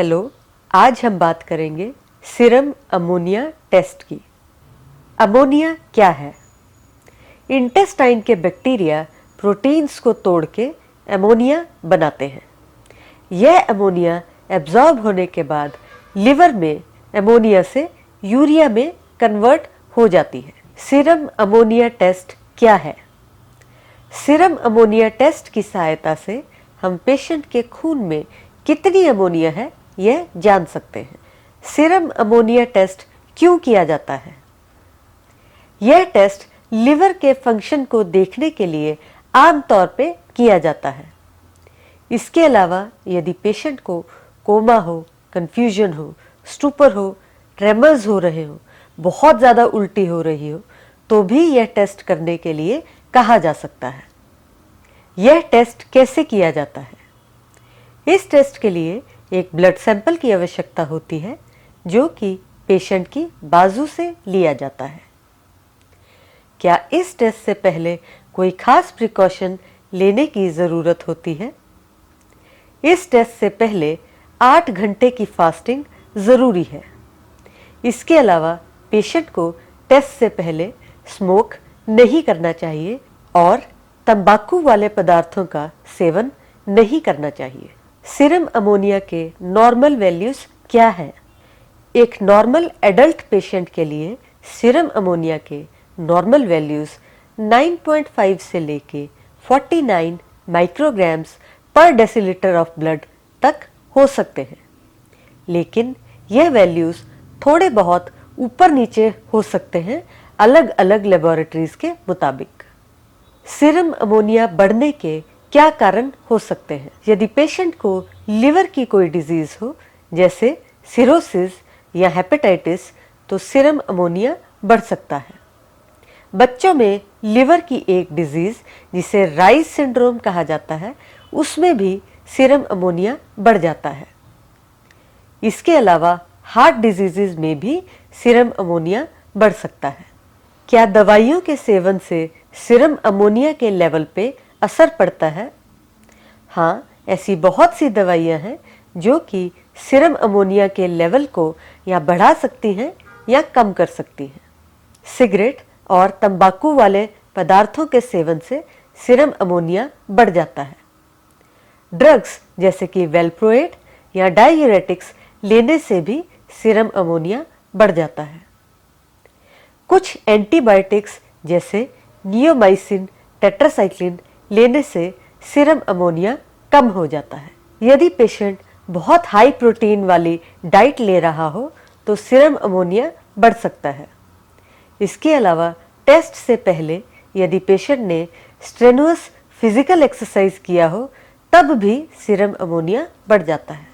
Hello, आज हम बात करेंगे सीरम अमोनिया टेस्ट की। अमोनिया क्या है? इंटेस्टाइन के बैक्टीरिया प्रोटीन्स को तोड़ के अमोनिया बनाते हैं। यह अमोनिया एब्जॉर्ब होने के बाद लिवर में अमोनिया से यूरिया में कन्वर्ट हो जाती है। सीरम अमोनिया टेस्ट क्या है? सीरम अमोनिया टेस्ट की सहायता से हम पेशेंट के खून में कितनी अमोनिया है यह जान सकते हैं। सीरम अमोनिया टेस्ट क्यों किया जाता है? यह टेस्ट लिवर के फंक्शन को देखने के लिए आमतौर पे किया जाता है। इसके अलावा यदि पेशेंट को कोमा हो, कंफ्यूजन हो, स्टूपर हो, ट्रेमर्स हो रहे हो, बहुत ज़्यादा उल्टी हो रही हो, तो भी यह टेस्ट करने के लिए कहा जा सकता है। यह टेस्ट कैसे किया जाता है? इस टेस्ट के लिए एक ब्लड सैंपल की आवश्यकता होती है जो कि पेशेंट की बाजू से लिया जाता है। क्या इस टेस्ट से पहले कोई खास प्रिकॉशन लेने की ज़रूरत होती है? इस टेस्ट से पहले 8 घंटे की फास्टिंग ज़रूरी है। इसके अलावा पेशेंट को टेस्ट से पहले स्मोक नहीं करना चाहिए और तंबाकू वाले पदार्थों का सेवन नहीं करना चाहिए। सीरम अमोनिया के नॉर्मल वैल्यूज़ क्या है? एक नॉर्मल एडल्ट पेशेंट के लिए सीरम अमोनिया के नॉर्मल वैल्यूज़ 9.5 से लेके 49 माइक्रोग्राम्स पर डेसीलीटर ऑफ ब्लड तक हो सकते हैं, लेकिन यह वैल्यूज़ थोड़े बहुत ऊपर नीचे हो सकते हैं अलग अलग लेबोरेटरीज के मुताबिक। सीरम अमोनिया बढ़ने के क्या कारण हो सकते हैं? यदि पेशेंट को लिवर की कोई डिजीज़ हो जैसे सिरोसिस या हेपेटाइटिस, तो सीरम अमोनिया बढ़ सकता है। बच्चों में लिवर की एक डिजीज़ जिसे राइज सिंड्रोम कहा जाता है, उसमें भी सीरम अमोनिया बढ़ जाता है। इसके अलावा हार्ट डिजीज़ में भी सीरम अमोनिया बढ़ सकता है। क्या दवाइयों के सेवन से सीरम अमोनिया के लेवल पे असर पड़ता है? हाँ, ऐसी बहुत सी दवाइयाँ हैं जो कि सीरम अमोनिया के लेवल को या बढ़ा सकती हैं या कम कर सकती हैं। सिगरेट और तंबाकू वाले पदार्थों के सेवन से सीरम अमोनिया बढ़ जाता है। ड्रग्स जैसे कि वेलप्रोएट या डाययूरेटिक्स लेने से भी सीरम अमोनिया बढ़ जाता है। कुछ एंटीबायोटिक्स जैसे नियोमाइसिन, टेट्रासाइक्लिन लेने से सीरम अमोनिया कम हो जाता है। यदि पेशेंट बहुत हाई प्रोटीन वाली डाइट ले रहा हो तो सीरम अमोनिया बढ़ सकता है। इसके अलावा टेस्ट से पहले यदि पेशेंट ने स्ट्रेनुअस फिजिकल एक्सरसाइज किया हो तब भी सीरम अमोनिया बढ़ जाता है।